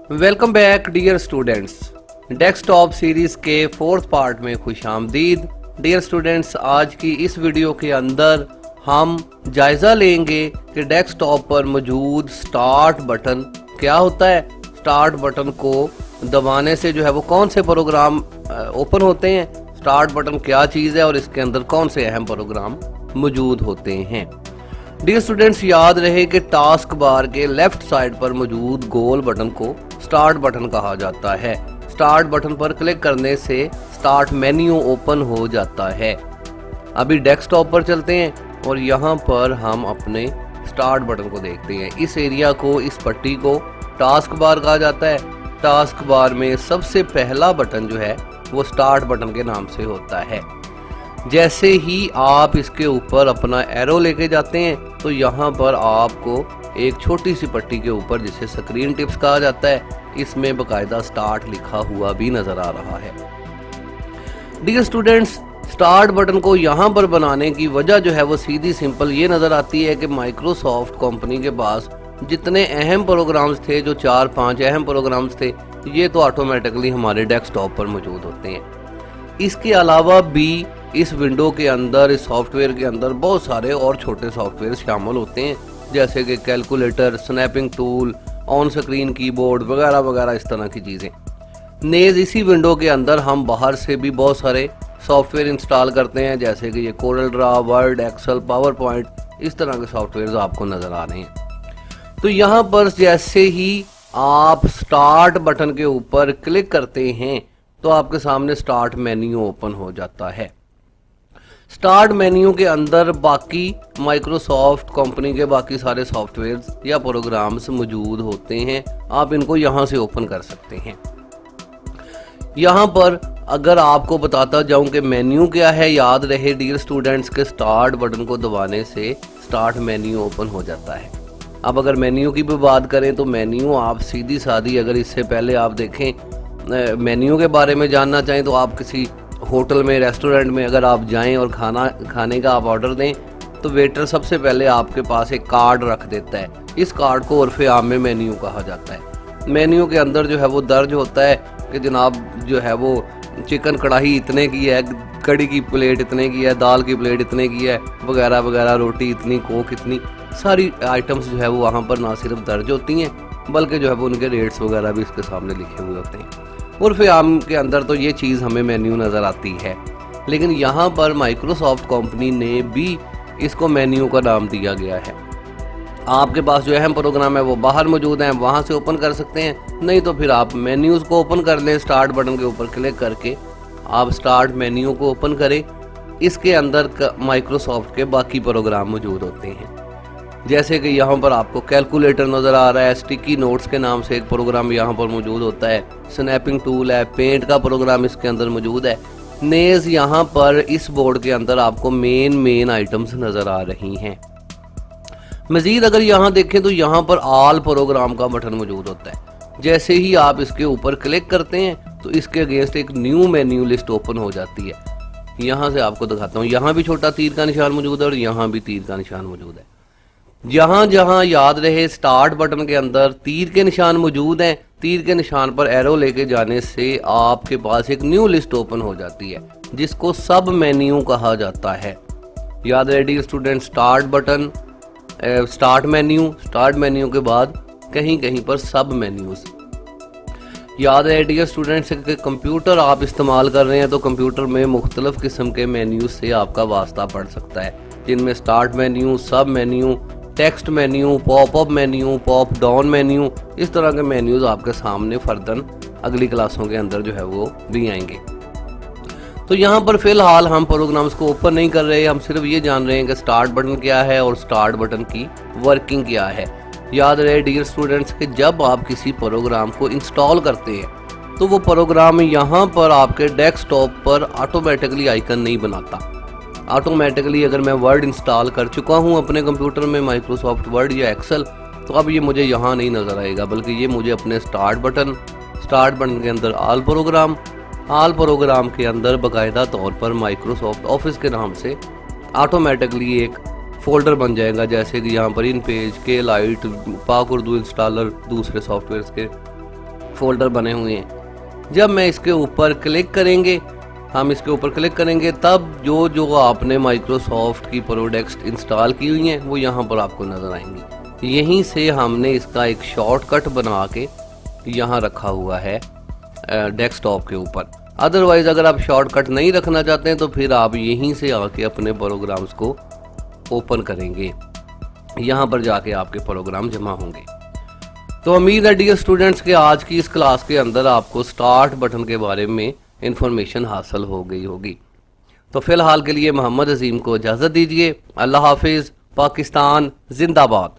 Welcome back dear students. Desktop series के fourth part में खुशामदीद। डियर स्टूडेंट्स, आज की इस वीडियो के अंदर हम जायजा लेंगे कि डेस्कटॉप पर मौजूद स्टार्ट बटन क्या होता है। स्टार्ट बटन को दबाने से जो है वो कौन से प्रोग्राम ओपन होते हैं, स्टार्ट बटन क्या चीज़ है और इसके अंदर कौन से अहम प्रोग्राम मौजूद होते हैं। डियर स्टूडेंट्स, याद रहे कि टास्क बार के लेफ्ट साइड पर मौजूद गोल बटन को स्टार्ट बटन कहा जाता है। स्टार्ट बटन पर क्लिक करने से स्टार्ट मेन्यू ओपन हो जाता है। अभी डेस्कटॉप पर चलते हैं और यहाँ पर हम अपने स्टार्ट बटन को देखते हैं। इस एरिया को, इस पट्टी को टास्क बार कहा जाता है। टास्क बार में सबसे पहला बटन जो है वो स्टार्ट बटन के नाम से होता है। जैसे ही आप इसके ऊपर अपना एरो लेके जाते हैं तो यहाँ पर आपको एक छोटी सी पट्टी के ऊपर, जिसे स्क्रीन टिप्स कहा जाता है, इसमें बकायदा स्टार्ट लिखा हुआ भी नजर आ रहा है। डियर स्टूडेंट्स, स्टार्ट बटन को यहाँ पर बनाने की वजह जो है वो सीधी सिंपल ये नजर आती है कि माइक्रोसॉफ्ट कंपनी के पास जितने अहम प्रोग्राम्स थे, जो 4-5 अहम प्रोग्राम्स थे, ये तो ऑटोमेटिकली हमारे डेस्कटॉप पर मौजूद होते हैं। इसके अलावा भी इस विंडो के अंदर, इस सॉफ्टवेयर के अंदर बहुत सारे और छोटे सॉफ्टवेयर शामिल होते हैं, जैसे कि calculator, snapping tool, on screen keyboard वगैरह वगैरह, इस तरह की चीज़ें। नेज इसी विंडो के अंदर हम बाहर से भी बहुत सारे सॉफ्टवेयर इंस्टॉल करते हैं, जैसे कि ये Corel Draw, Word, Excel, PowerPoint, इस तरह के सॉफ्टवेयर आपको नज़र आ रहे हैं। तो यहाँ पर जैसे ही आप स्टार्ट बटन के ऊपर क्लिक करते हैं तो आपके सामने स्टार्ट मेन्यू ओपन हो जाता है। स्टार्ट मेन्यू के अंदर बाकी माइक्रोसॉफ्ट कंपनी के बाकी सारे सॉफ्टवेयर या प्रोग्राम्स मौजूद होते हैं। आप इनको यहां से ओपन कर सकते हैं। यहां पर अगर आपको बताता जाऊं कि मेन्यू क्या है, याद रहे डियर स्टूडेंट्स के स्टार्ट बटन को दबाने से स्टार्ट मेन्यू ओपन हो जाता है। अब अगर मेन्यू की भी बात करें तो मेन्यू आप सीधी सादी, अगर इससे पहले आप देखें मेन्यू के बारे में जानना चाहें तो आप किसी होटल में, रेस्टोरेंट में अगर आप जाएं और खाने का आप ऑर्डर दें तो वेटर सबसे पहले आपके पास एक कार्ड रख देता है। इस कार्ड को उर्फ़े आम में मेन्यू कहा जाता है। मेन्यू के अंदर जो है वो दर्ज होता है कि जनाब जो है वो चिकन कढ़ाई इतने की है, कड़ी की प्लेट इतने की है, दाल की प्लेट इतने की है, वगैरह वगैरह, रोटी इतनी, कोक इतनी, सारी आइटम्स जो है वो वहाँ पर ना सिर्फ दर्ज होती हैं बल्कि जो है वो उनके रेट्स वगैरह भी इसके सामने लिखे हुए होते हैं। उर्फ़े आम के अंदर तो ये चीज़ हमें मेन्यू नज़र आती है, लेकिन यहाँ पर माइक्रोसॉफ्ट कंपनी ने भी इसको मेन्यू का नाम दिया गया है। आपके पास जो अहम प्रोग्राम है वो बाहर मौजूद हैं, वहाँ से ओपन कर सकते हैं, नहीं तो फिर आप मेन्यूज़ को ओपन कर लें। स्टार्ट बटन के ऊपर क्लिक करके आप स्टार्ट मेन्यू को ओपन करें। इसके अंदर माइक्रोसॉफ्ट के बाकी प्रोग्राम मौजूद होते हैं, जैसे कि यहाँ पर आपको कैलकुलेटर नज़र आ रहा है, स्टिकी नोट्स के नाम से एक प्रोग्राम यहाँ पर मौजूद होता है, स्नैपिंग टूल है, पेंट का प्रोग्राम इसके अंदर मौजूद है। नेज यहाँ पर इस बोर्ड के अंदर आपको मेन आइटम्स नज़र आ रही हैं। मज़ीद अगर यहाँ देखें तो यहाँ पर ऑल प्रोग्राम का बटन मौजूद होता है। जैसे ही आप इसके ऊपर क्लिक करते हैं तो इसके अगेंस्ट एक न्यू मेन्यू लिस्ट ओपन हो जाती है। यहाँ से आपको दिखाता हूँ, यहाँ भी छोटा तीर का निशान मौजूद है और यहाँ भी तीर का निशान मौजूद है। जहां जहां याद रहे स्टार्ट बटन के अंदर तीर के निशान मौजूद हैं, तीर के निशान पर एरो लेके जाने से आपके पास एक न्यू लिस्ट ओपन हो जाती है, जिसको सब मेन्यू कहा जाता है। याद रहे dear student, start button, start menu के बाद कहीं कहीं पर सब मेन्यूज। याद रहे डियर स्टूडेंट्स कि कंप्यूटर आप इस्तेमाल कर रहे हैं तो कंप्यूटर में मुख्तलिफ किस्म के मेन्यूज से आपका वास्ता पड़ सकता है, जिनमें स्टार्ट मेन्यू, सब menu, text menu, popup menu, pop down menu, इस तरह के मेन्यूज आपके सामने फर्दन अगली क्लासों के अंदर जो है वो भी आएंगे। तो यहाँ पर फिलहाल हम प्रोग्राम्स को ओपन नहीं कर रहे, हम सिर्फ ये जान रहे हैं कि स्टार्ट बटन क्या है और स्टार्ट बटन की वर्किंग क्या है। याद रहे डियर स्टूडेंट्स कि जब आप किसी प्रोग्राम को इंस्टॉल करते हैं तो वो प्रोग्राम यहाँ पर आपके डेस्कटॉप पर ऑटोमेटिकली आइकन नहीं बनाता। ऑटोमेटिकली अगर मैं वर्ड इंस्टॉल कर चुका हूँ अपने कंप्यूटर में, माइक्रोसॉफ्ट वर्ड या एक्सेल, तो अब ये मुझे यहाँ नहीं नज़र आएगा, बल्कि ये मुझे अपने स्टार्ट बटन के अंदर ऑल प्रोग्राम के अंदर बाकायदा तौर पर माइक्रोसॉफ्ट ऑफिस के नाम से ऑटोमेटिकली एक फोल्डर बन जाएगा, जैसे कि यहाँ पर इन पेज के लाइट, पाक उर्दू इंस्टॉलर, दूसरे सॉफ्टवेयर के फोल्डर बने हुए हैं। जब मैं इसके ऊपर क्लिक करेंगे, हम इसके ऊपर क्लिक करेंगे, तब जो जो आपने माइक्रोसॉफ्ट की प्रोडक्ट्स इंस्टॉल की हुई हैं वो यहाँ पर आपको नज़र आएंगी। यहीं से हमने इसका एक शॉर्टकट बना के यहाँ रखा हुआ है डेस्कटॉप के ऊपर। अदरवाइज अगर आप शॉर्टकट नहीं रखना चाहते हैं तो फिर आप यहीं से आके अपने प्रोग्राम्स को ओपन करेंगे, यहाँ पर जाके आपके प्रोग्राम जमा होंगे। तो उम्मीद है डियर स्टूडेंट्स के आज की इस क्लास के अंदर आपको स्टार्ट बटन के बारे में इंफॉर्मेशन हासिल हो गई होगी। तो फिलहाल के लिए मोहम्मद अजीम को इजाज़त दीजिए। अल्लाह हाफिज़। पाकिस्तान जिंदाबाद।